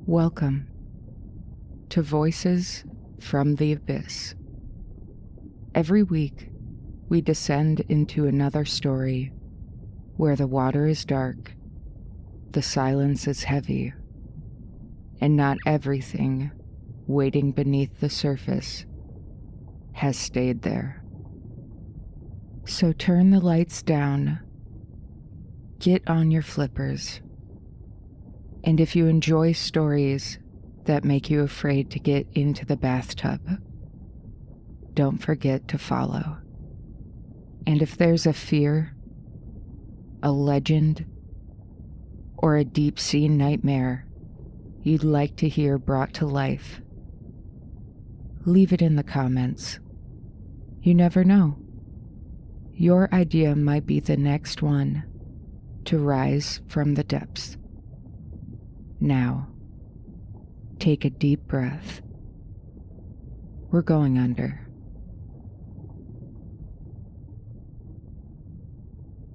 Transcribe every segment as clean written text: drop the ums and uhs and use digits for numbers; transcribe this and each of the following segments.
Welcome to Voices from the Abyss. Every week, we descend into another story where the water is dark, the silence is heavy, and not everything waiting beneath the surface has stayed there. So turn the lights down, get on your flippers, and if you enjoy stories that make you afraid to get into the bathtub, don't forget to follow. And if there's a fear, a legend, or a deep-sea nightmare you'd like to hear brought to life, leave it in the comments. You never know. Your idea might be the next one to rise from the depths. Now, take a deep breath. We're going under.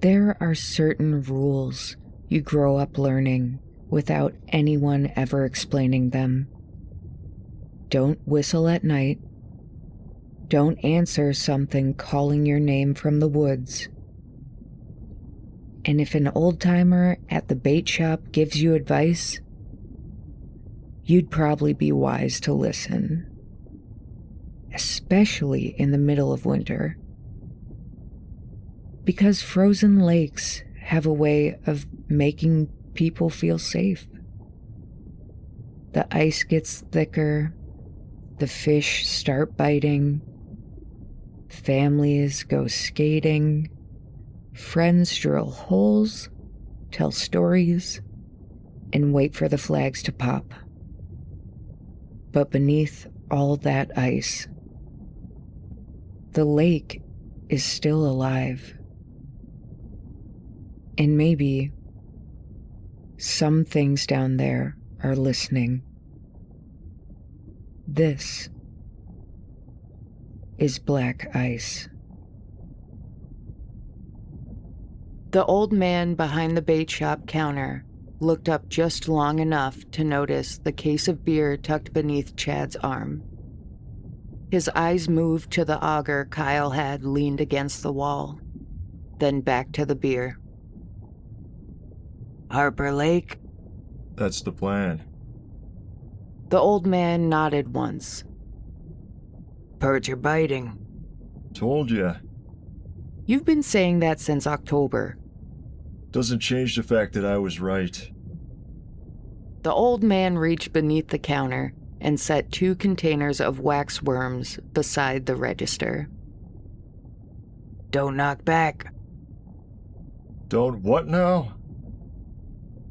There are certain rules you grow up learning without anyone ever explaining them. Don't whistle at night. Don't answer something calling your name from the woods. And if an old-timer at the bait shop gives you advice, you'd probably be wise to listen, especially in the middle of winter, because frozen lakes have a way of making people feel safe. The ice gets thicker, the fish start biting, families go skating, friends drill holes, tell stories, and wait for the flags to pop. But beneath all that ice, the lake is still alive. And maybe some things down there are listening. This is black ice. The old man behind the bait shop counter looked up just long enough to notice the case of beer tucked beneath Chad's arm. His eyes moved to the auger Kyle had leaned against the wall, then back to the beer. Harper Lake? That's the plan. The old man nodded once. Perch are biting. Told ya. You've been saying that since October. Doesn't change the fact that I was right. The old man reached beneath the counter and set 2 containers of wax worms beside the register. Don't knock back. Don't what now?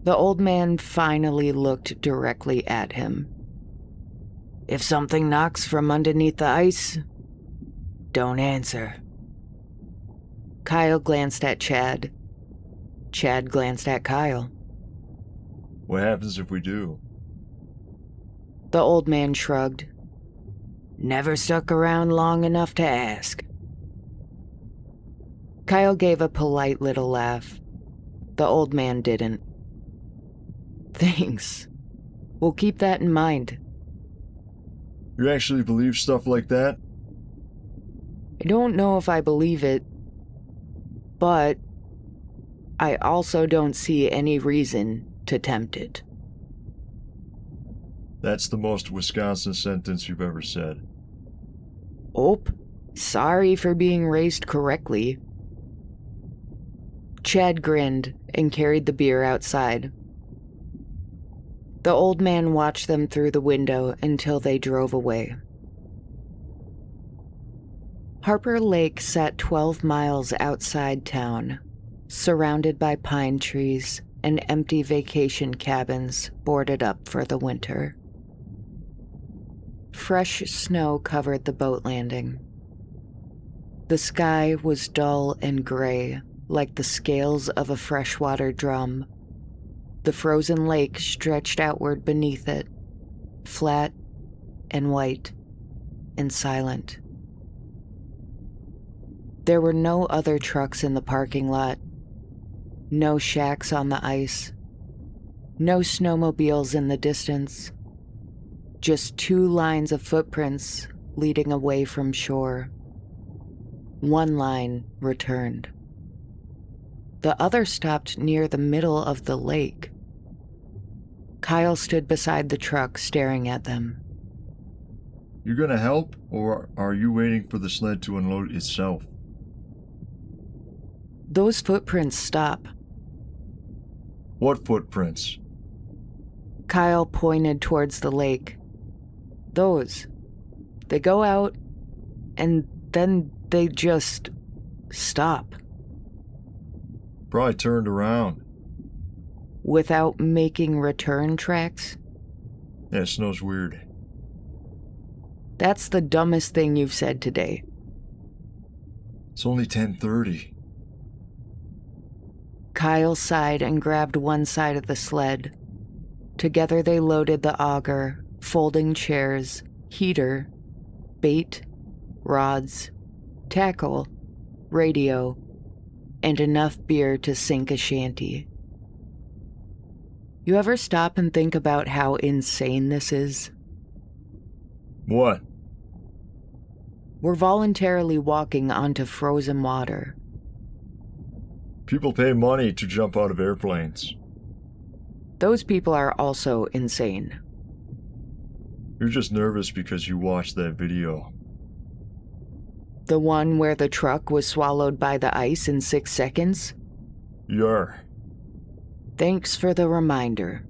The old man finally looked directly at him. If something knocks from underneath the ice, don't answer. Kyle glanced at Chad. Chad glanced at Kyle. What happens if we do? The old man shrugged. Never stuck around long enough to ask. Kyle gave a polite little laugh. The old man didn't. Thanks. We'll keep that in mind. You actually believe stuff like that? I don't know if I believe it, but I also don't see any reason to tempt it. That's the most Wisconsin sentence you've ever said. Oh, sorry for being raised correctly. Chad grinned and carried the beer outside. The old man watched them through the window until they drove away. Harper Lake sat 12 miles outside town, surrounded by pine trees and empty vacation cabins boarded up for the winter. Fresh snow covered the boat landing. The sky was dull and gray, like the scales of a freshwater drum. The frozen lake stretched outward beneath it, flat and white and silent. There were no other trucks in the parking lot, no shacks on the ice, No snowmobiles in the distance. Just 2 lines of footprints leading away from shore. One line returned. The other stopped near the middle of the lake. Kyle stood beside the truck staring at them. You gonna help, or are you waiting for the sled to unload itself? Those footprints stop. What footprints? Kyle pointed towards the lake. Those. They go out, and then they just stop. Probably turned around. Without making return tracks? Yeah, snow's weird. That's the dumbest thing you've said today. It's only 10:30. Kyle sighed and grabbed one side of the sled. Together they loaded the auger, folding chairs, heater, bait, rods, tackle, radio, and enough beer to sink a shanty. You ever stop and think about how insane this is? What? We're voluntarily walking onto frozen water. People pay money to jump out of airplanes. Those people are also insane. You're just nervous because you watched that video. The one where the truck was swallowed by the ice in 6 seconds? Yar. Thanks for the reminder.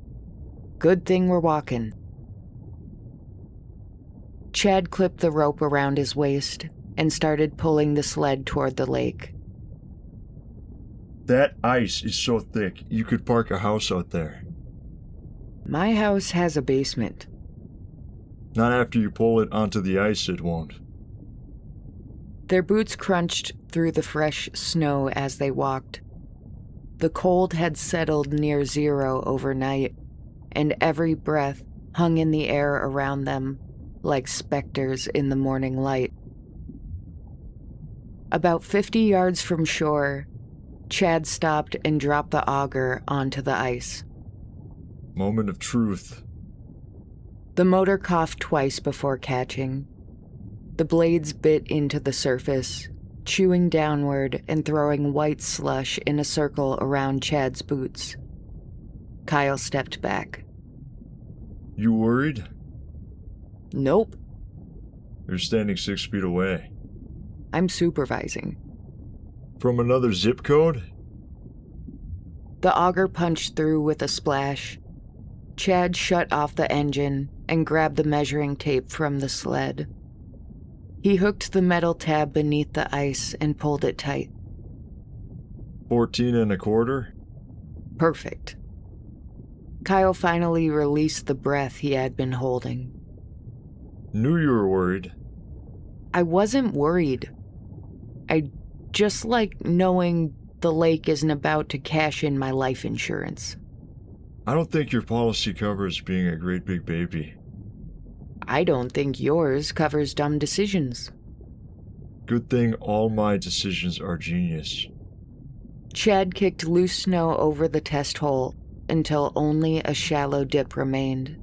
Good thing we're walking. Chad clipped the rope around his waist and started pulling the sled toward the lake. That ice is so thick, you could park a house out there. My house has a basement. Not after you pull it onto the ice, it won't. Their boots crunched through the fresh snow as they walked. The cold had settled near 0 overnight, and every breath hung in the air around them like specters in the morning light. About 50 yards from shore, Chad stopped and dropped the auger onto the ice. Moment of truth. The motor coughed twice before catching. The blades bit into the surface, chewing downward and throwing white slush in a circle around Chad's boots. Kyle stepped back. You worried? Nope. You're standing 6 feet away. I'm supervising. From another zip code? The auger punched through with a splash. Chad shut off the engine and grabbed the measuring tape from the sled. He hooked the metal tab beneath the ice and pulled it tight. 14 1/4? Perfect. Kyle finally released the breath he had been holding. Knew you were worried. I wasn't worried. I just like knowing the lake isn't about to cash in my life insurance. I don't think your policy covers being a great big baby. I don't think yours covers dumb decisions. Good thing all my decisions are genius. Chad kicked loose snow over the test hole until only a shallow dip remained.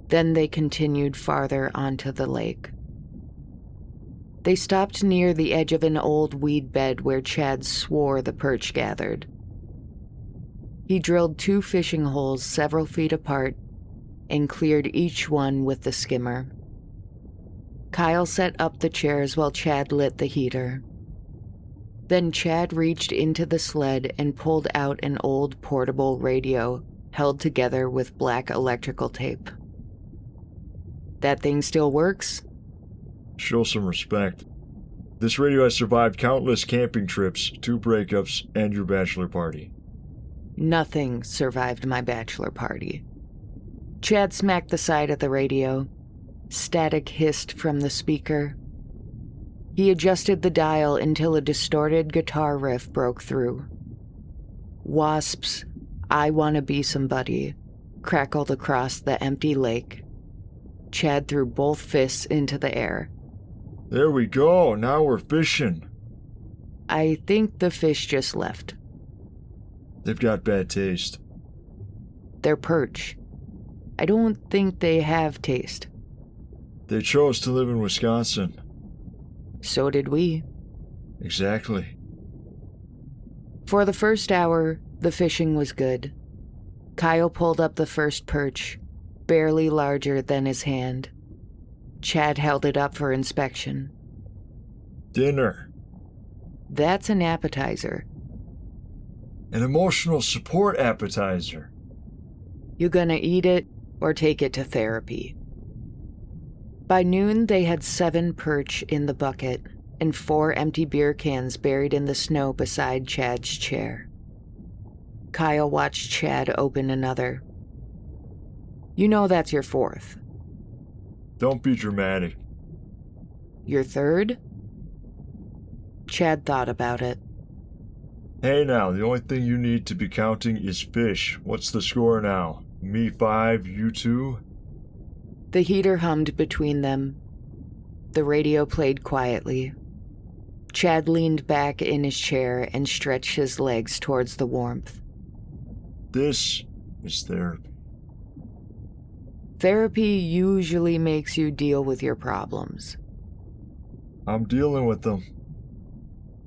Then they continued farther onto the lake. They stopped near the edge of an old weed bed where Chad swore the perch gathered. He drilled 2 fishing holes several feet apart and cleared each one with the skimmer. Kyle set up the chairs while Chad lit the heater. Then Chad reached into the sled and pulled out an old portable radio held together with black electrical tape. That thing still works? Show some respect. This radio has survived countless camping trips, 2 breakups, and your bachelor party. Nothing survived my bachelor party. Chad smacked the side of the radio. Static hissed from the speaker. He adjusted the dial until a distorted guitar riff broke through. Wasp's "I Wanna Be Somebody" crackled across the empty lake. Chad threw both fists into the air. There we go, now we're fishing. I think the fish just left. They've got bad taste. They're perch. I don't think they have taste. They chose to live in Wisconsin. So did we. Exactly. For the first hour, the fishing was good. Kyle pulled up the first perch, barely larger than his hand. Chad held it up for inspection. Dinner. That's an appetizer. An emotional support appetizer. You gonna eat it or take it to therapy? By noon, they had 7 perch in the bucket and 4 empty beer cans buried in the snow beside Chad's chair. Kyle watched Chad open another. You know that's your 4th. Don't be dramatic. Your 3rd? Chad thought about it. Hey now, the only thing you need to be counting is fish. What's the score now? Me 5, you 2? The heater hummed between them. The radio played quietly. Chad leaned back in his chair and stretched his legs towards the warmth. This is therapy. Therapy usually makes you deal with your problems. I'm dealing with them.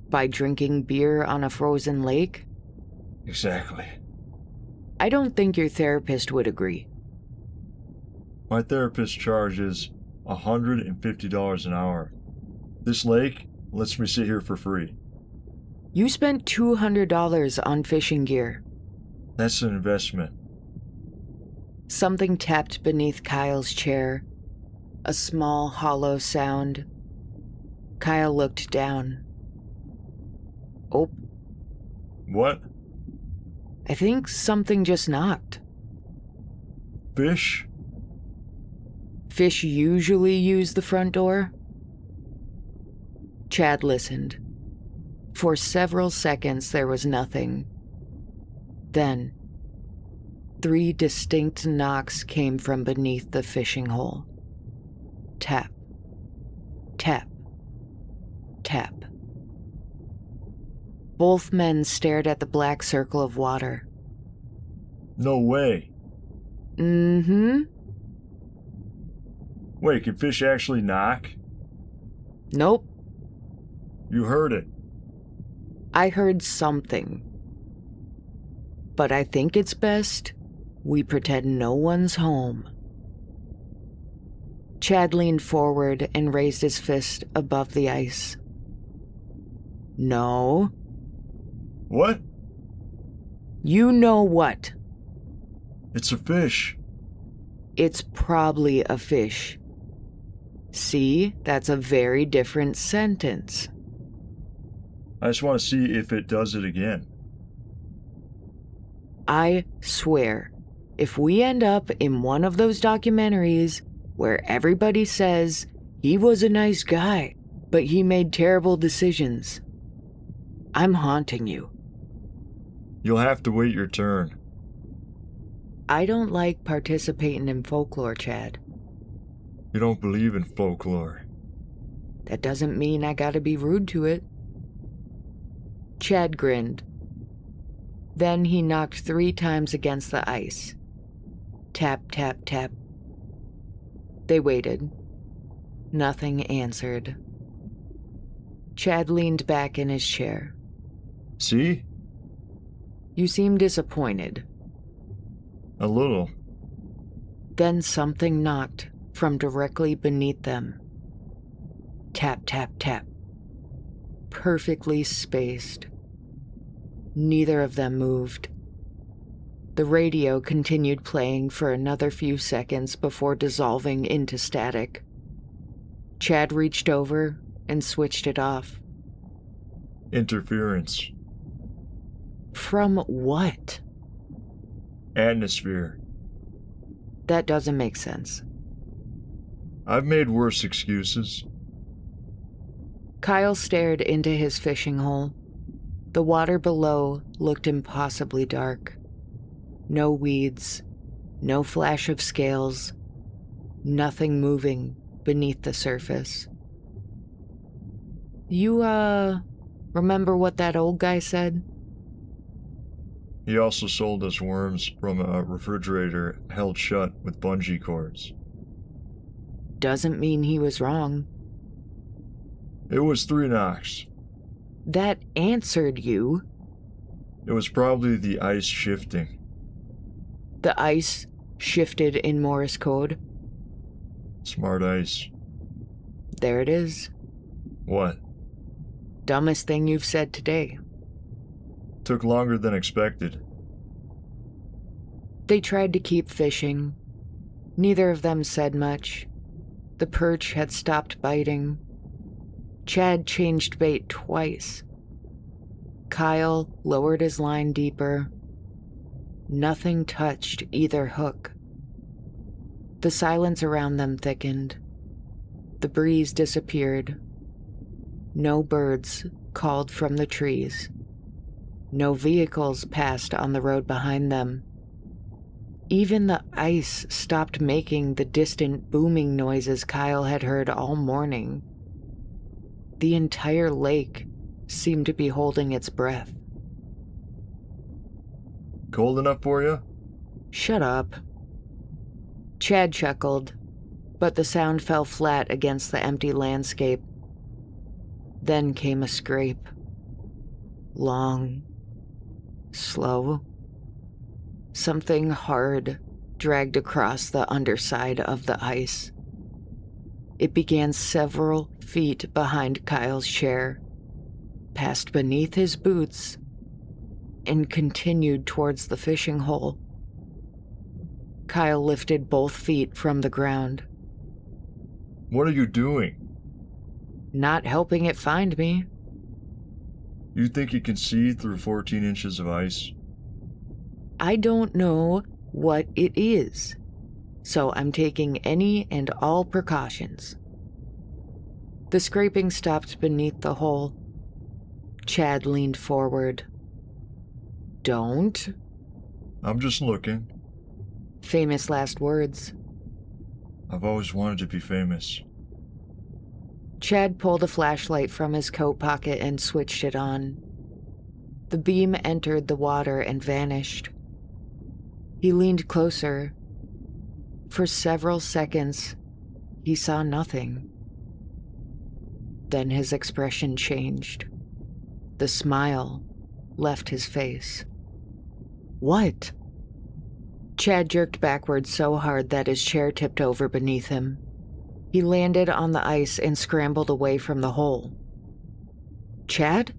By drinking beer on a frozen lake? Exactly. I don't think your therapist would agree. My therapist charges $150 an hour. This lake lets me sit here for free. You spent $200 on fishing gear. That's an investment. Something tapped beneath Kyle's chair. A small, hollow sound. Kyle looked down. Oh. What? I think something just knocked. Fish? Fish usually use the front door? Chad listened. For several seconds there was nothing. Then, 3 distinct knocks came from beneath the fishing hole. Tap. Tap. Tap. Both men stared at the black circle of water. No way. Mm-hmm. Wait, can fish actually knock? Nope. You heard it. I heard something. But I think it's best we pretend no one's home. Chad leaned forward and raised his fist above the ice. No. What? You know what? It's a fish. It's probably a fish. See, that's a very different sentence. I just want to see if it does it again. I swear, if we end up in one of those documentaries where everybody says he was a nice guy, but he made terrible decisions, I'm haunting you. You'll have to wait your turn. I don't like participating in folklore, Chad. You don't believe in folklore. That doesn't mean I gotta be rude to it. Chad grinned. Then he knocked 3 times against the ice. Tap, tap, tap. They waited. Nothing answered. Chad leaned back in his chair. See? You seem disappointed. A little. Then something knocked from directly beneath them. Tap, tap, tap. Perfectly spaced. Neither of them moved. The radio continued playing for another few seconds before dissolving into static. Chad reached over and switched it off. Interference. From what? Atmosphere. That doesn't make sense. I've made worse excuses. Kyle stared into his fishing hole. The water below looked impossibly dark. No weeds, no flash of scales, nothing moving beneath the surface. You, remember what that old guy said? He also sold us worms from a refrigerator held shut with bungee cords. Doesn't mean he was wrong. It was 3 knocks. That answered you. It was probably the ice shifting. The ice shifted in Morse code. Smart ice. There it is. What? Dumbest thing you've said today. Took longer than expected. They tried to keep fishing. Neither of them said much. The perch had stopped biting. Chad changed bait twice. Kyle lowered his line deeper. Nothing touched either hook. The silence around them thickened. The breeze disappeared. No birds called from the trees. No vehicles passed on the road behind them. Even the ice stopped making the distant booming noises Kyle had heard all morning. The entire lake seemed to be holding its breath. Cold enough for you? Shut up. Chad chuckled, but the sound fell flat against the empty landscape. Then came a scrape. Long, slow. Something hard dragged across the underside of the ice. It began several feet behind Kyle's chair, passed beneath his boots, and continued towards the fishing hole. Kyle lifted both feet from the ground. What are you doing? Not helping it find me. You think you can see through 14 inches of ice? I don't know what it is, so I'm taking any and all precautions. The scraping stopped beneath the hole. Chad leaned forward. Don't. I'm just looking. Famous last words. I've always wanted to be famous. Chad pulled a flashlight from his coat pocket and switched it on. The beam entered the water and vanished. He leaned closer. For several seconds, he saw nothing. Then his expression changed. The smile left his face. What? Chad jerked backwards so hard that his chair tipped over beneath him. He landed on the ice and scrambled away from the hole. Chad?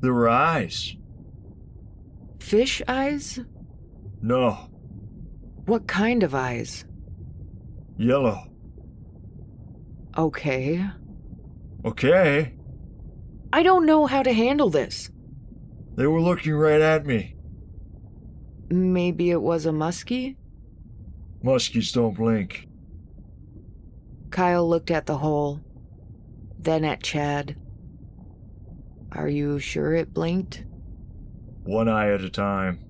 There were eyes. Fish eyes? No. What kind of eyes? Yellow. Okay. Okay. I don't know how to handle this. They were looking right at me. Maybe it was a muskie? Muskies don't blink. Kyle looked at the hole, then at Chad. Are you sure it blinked? One eye at a time.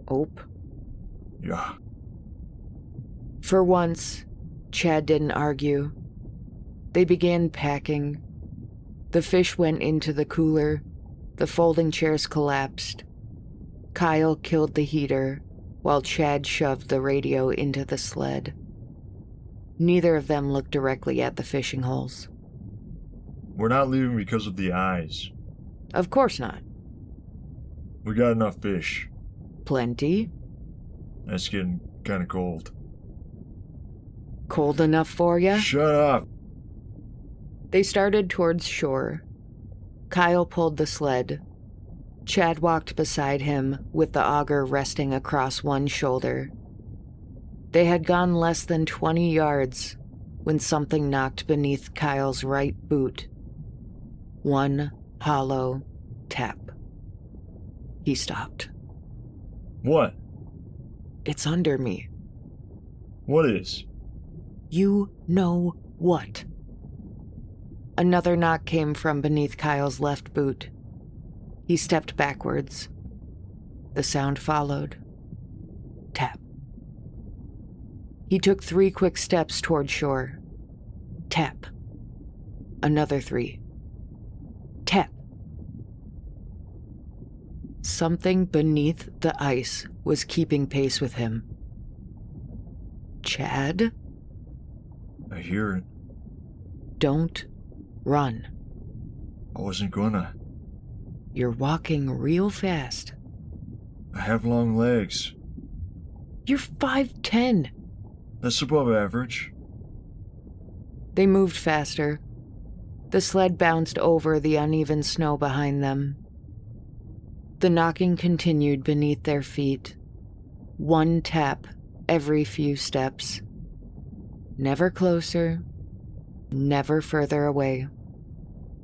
Ope. Yeah. For once, Chad didn't argue. They began packing. The fish went into the cooler. The folding chairs collapsed. Kyle killed the heater, while Chad shoved the radio into the sled. Neither of them looked directly at the fishing holes. We're not leaving because of the eyes. Of course not. We got enough fish. Plenty. It's getting kind of cold. Cold enough for ya? Shut up. They started towards shore. Kyle pulled the sled. Chad walked beside him with the auger resting across one shoulder. They had gone less than 20 yards when something knocked beneath Kyle's right boot. One hollow tap. He stopped. What? It's under me. What is? You know what? Another knock came from beneath Kyle's left boot. He stepped backwards. The sound followed. Tap. He took 3 quick steps toward shore. Tap. Another 3. Tap. something beneath the ice was keeping pace with him. Chad? I hear it. Don't run. I wasn't gonna. You're walking real fast. I have long legs. You're 5'10". That's above average. They moved faster. The sled bounced over the uneven snow behind them. The knocking continued beneath their feet. One tap every few steps. Never closer, never further away.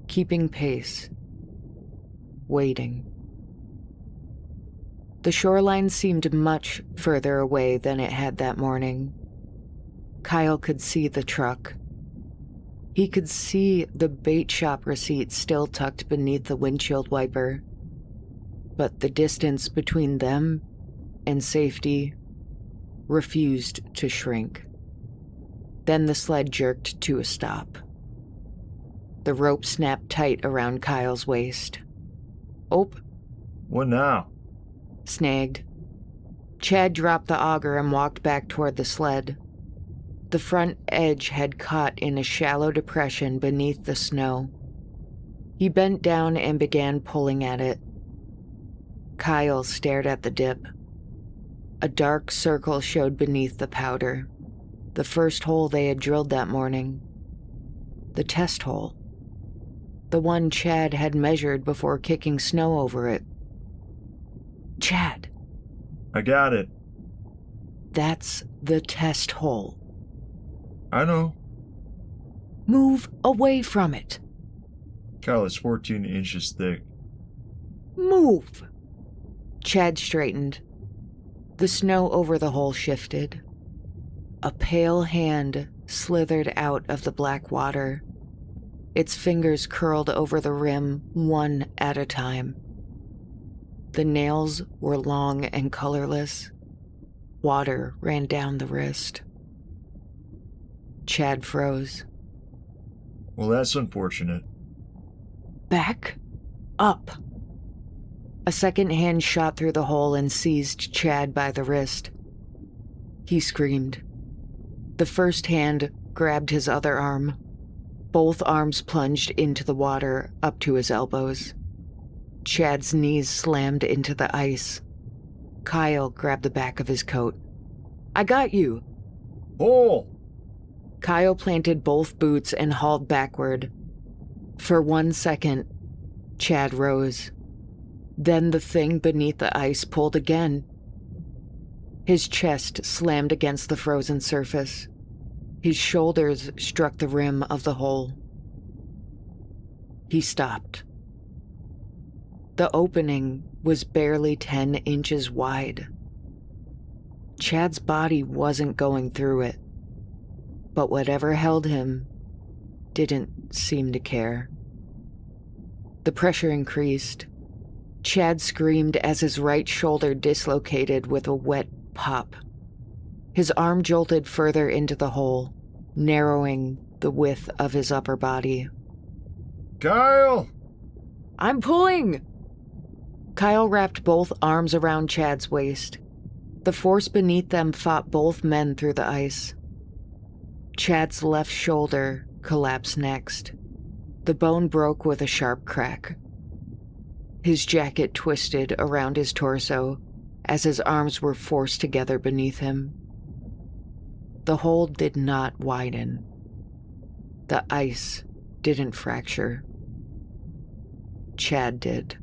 Keeping pace. Waiting. The shoreline seemed much further away than it had that morning. Kyle could see the truck. He could see the bait shop receipt still tucked beneath the windshield wiper. But the distance between them and safety refused to shrink. Then the sled jerked to a stop. The rope snapped tight around Kyle's waist. Oh. What now? Snagged. Chad dropped the auger and walked back toward the sled. The front edge had caught in a shallow depression beneath the snow. He bent down and began pulling at it. Kyle stared at the dip. A dark circle showed beneath the powder. The first hole they had drilled that morning. The test hole. The one Chad had measured before kicking snow over it. Chad. I got it. That's the test hole. I know. Move away from it. Kyle, it's 14 inches thick. Move. Chad straightened. The snow over the hole shifted. A pale hand slithered out of the black water. Its fingers curled over the rim, one at a time. The nails were long and colorless. Water ran down the wrist. Chad froze. Well, that's unfortunate. Back up. A second hand shot through the hole and seized Chad by the wrist. He screamed. The first hand grabbed his other arm. Both arms plunged into the water up to his elbows. Chad's knees slammed into the ice. Kyle grabbed the back of his coat. I got you. Hole! Kyle planted both boots and hauled backward. For 1 second, Chad rose. Then the thing beneath the ice pulled again. His chest slammed against the frozen surface. His shoulders struck the rim of the hole. He stopped. The opening was barely 10 inches wide. Chad's body wasn't going through it, but whatever held him didn't seem to care. The pressure increased. Chad screamed as his right shoulder dislocated with a wet pop. His arm jolted further into the hole, narrowing the width of his upper body. Kyle! I'm pulling! Kyle wrapped both arms around Chad's waist. The force beneath them fought both men through the ice. Chad's left shoulder collapsed next. The bone broke with a sharp crack. His jacket twisted around his torso as his arms were forced together beneath him. The hole did not widen. The ice didn't fracture. Chad did.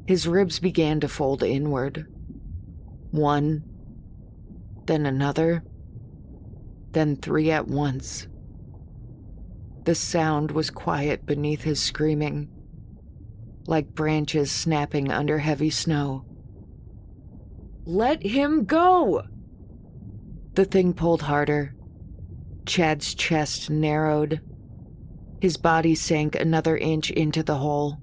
His ribs began to fold inward. One, then another, then 3 at once. The sound was quiet beneath his screaming, like branches snapping under heavy snow. Let him go! The thing pulled harder. Chad's chest narrowed. His body sank another inch into the hole.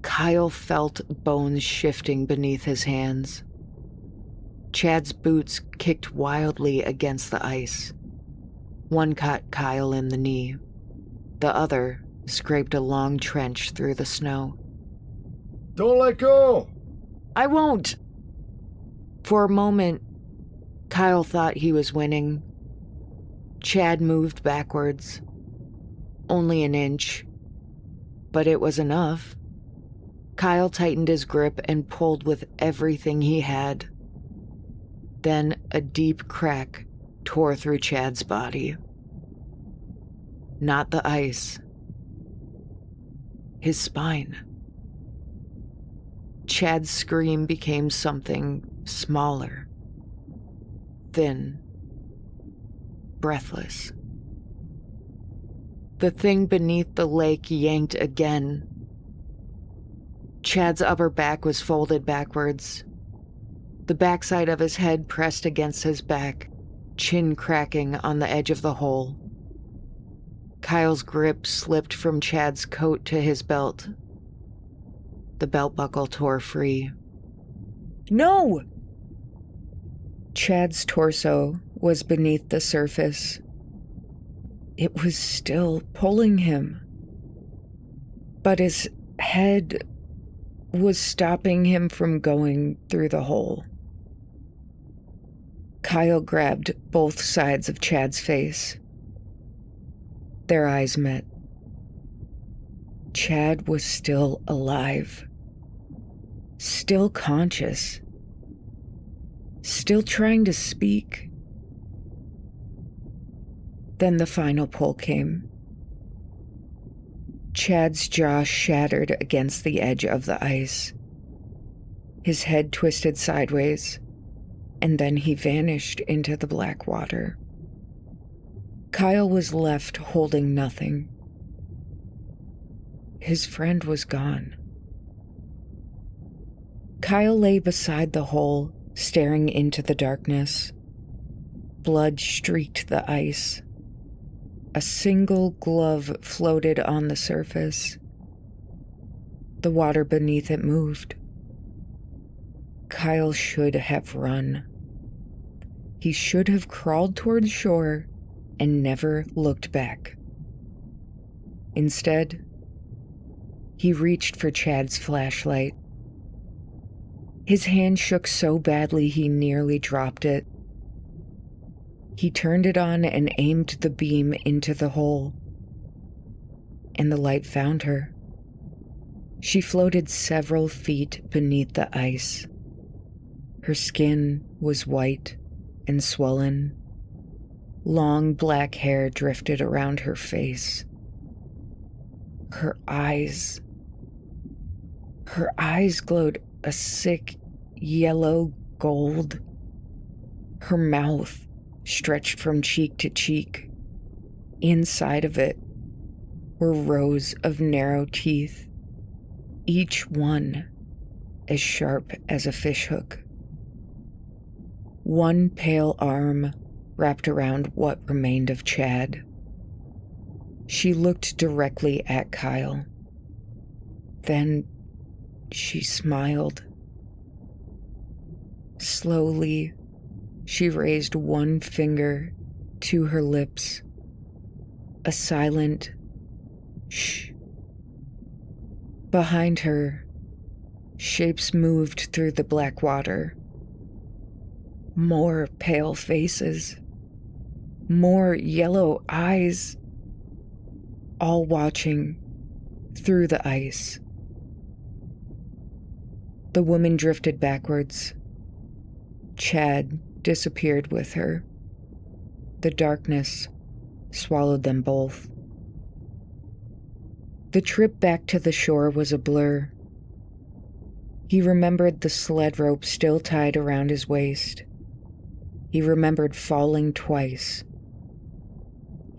Kyle felt bones shifting beneath his hands. Chad's boots kicked wildly against the ice. One caught Kyle in the knee. The other scraped a long trench through the snow. Don't let go! I won't! For a moment, Kyle thought he was winning. Chad moved backwards. Only an inch. But it was enough. Kyle tightened his grip and pulled with everything he had. Then a deep crack tore through Chad's body. Not the ice. His spine. Chad's scream became something smaller. Thin. Breathless. The thing beneath the lake yanked again. Chad's upper back was folded backwards. The backside of his head pressed against his back, chin cracking on the edge of the hole. Kyle's grip slipped from Chad's coat to his belt. The belt buckle tore free. No! Chad's torso was beneath the surface. It was still pulling him. But his head was stopping him from going through the hole. Kyle grabbed both sides of Chad's face. Their eyes met. Chad was still alive. Still conscious. Still trying to speak. Then the final pull came. Chad's jaw shattered against the edge of the ice. His head twisted sideways, and then he vanished into the black water. Kyle was left holding nothing. His friend was gone. Kyle lay beside the hole, staring into the darkness. Blood streaked the ice. A single glove floated on the surface. The water beneath it moved. Kyle should have run. He should have crawled toward shore and never looked back. Instead, he reached for Chad's flashlight. His hand shook so badly he nearly dropped it. He turned it on and aimed the beam into the hole. And the light found her. She floated several feet beneath the ice. Her skin was white and swollen. Long black hair drifted around her face. Her eyes glowed a sick yellow gold. Her mouth stretched from cheek to cheek. Inside of it were rows of narrow teeth, each one as sharp as a fishhook. One pale arm wrapped around what remained of Chad. She looked directly at Kyle. Then she smiled. Slowly, she raised one finger to her lips. A silent shh. Behind her, shapes moved through the black water. More pale faces. More yellow eyes. All watching through the ice. The woman drifted backwards. Chad disappeared with her. The darkness swallowed them both. The trip back to the shore was a blur. He remembered the sled rope still tied around his waist. He remembered falling twice.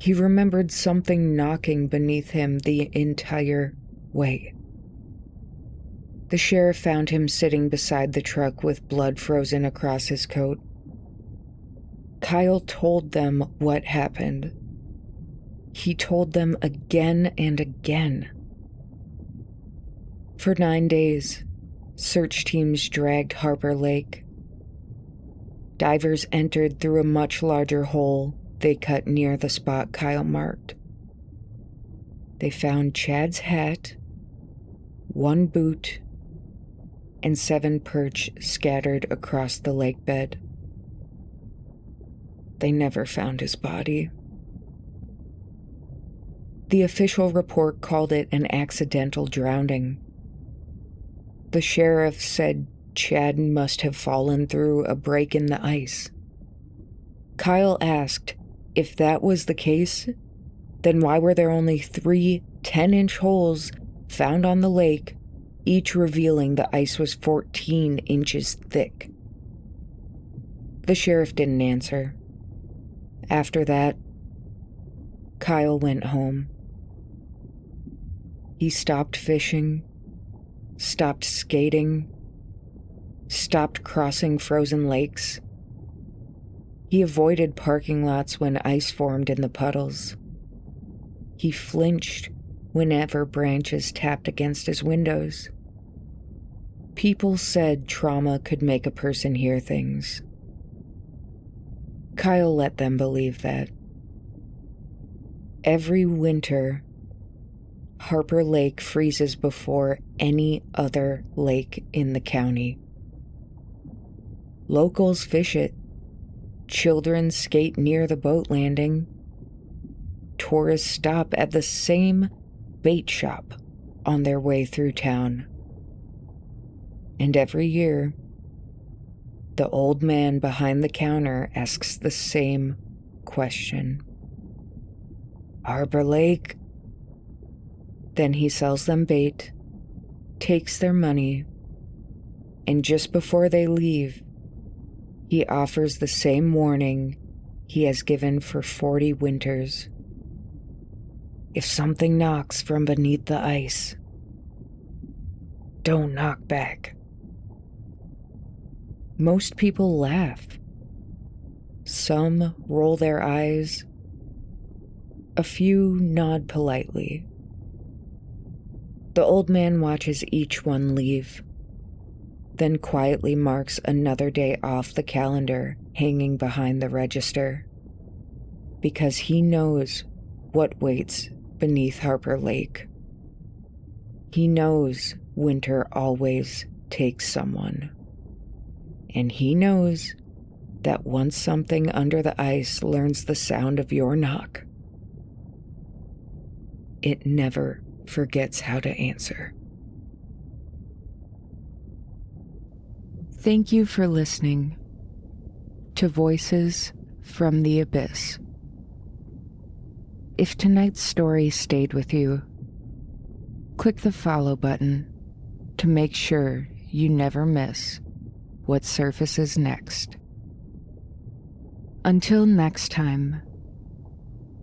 He remembered something knocking beneath him the entire way. The sheriff found him sitting beside the truck with blood frozen across his coat. Kyle told them what happened. He told them again and again. For 9 days, search teams dragged Harper Lake. Divers entered through a much larger hole they cut near the spot Kyle marked. They found Chad's hat, one boot, and 7 perch scattered across the lake bed. They never found his body. The official report called it an accidental drowning. The sheriff said Chad must have fallen through a break in the ice. Kyle asked if that was the case, then why were there only 3 10-inch holes found on the lake, each revealing the ice was 14 inches thick? The sheriff didn't answer. After that, Kyle went home. He stopped fishing, stopped skating, stopped crossing frozen lakes. He avoided parking lots when ice formed in the puddles. He flinched whenever branches tapped against his windows. People said trauma could make a person hear things. Kyle let them believe that. Every winter, Harper Lake freezes before any other lake in the county. Locals fish it. Children skate near the boat landing. Tourists stop at the same bait shop on their way through town. And every year, the old man behind the counter asks the same question. Harbor Lake? Then he sells them bait, takes their money, and just before they leave, he offers the same warning he has given for 40 winters. If something knocks from beneath the ice, don't knock back. Most people laugh. Some roll their eyes. A few nod politely. The old man watches each one leave, then quietly marks another day off the calendar hanging behind the register, because he knows what waits beneath Harper Lake. He knows winter always takes someone. And he knows that once something under the ice learns the sound of your knock, it never forgets how to answer. Thank you for listening to Voices from the Abyss. If tonight's story stayed with you, click the follow button to make sure you never miss what surfaces next. Until next time,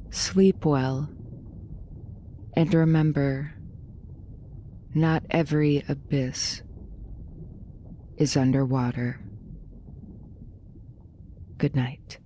sleep well, and remember, not every abyss is underwater. Good night.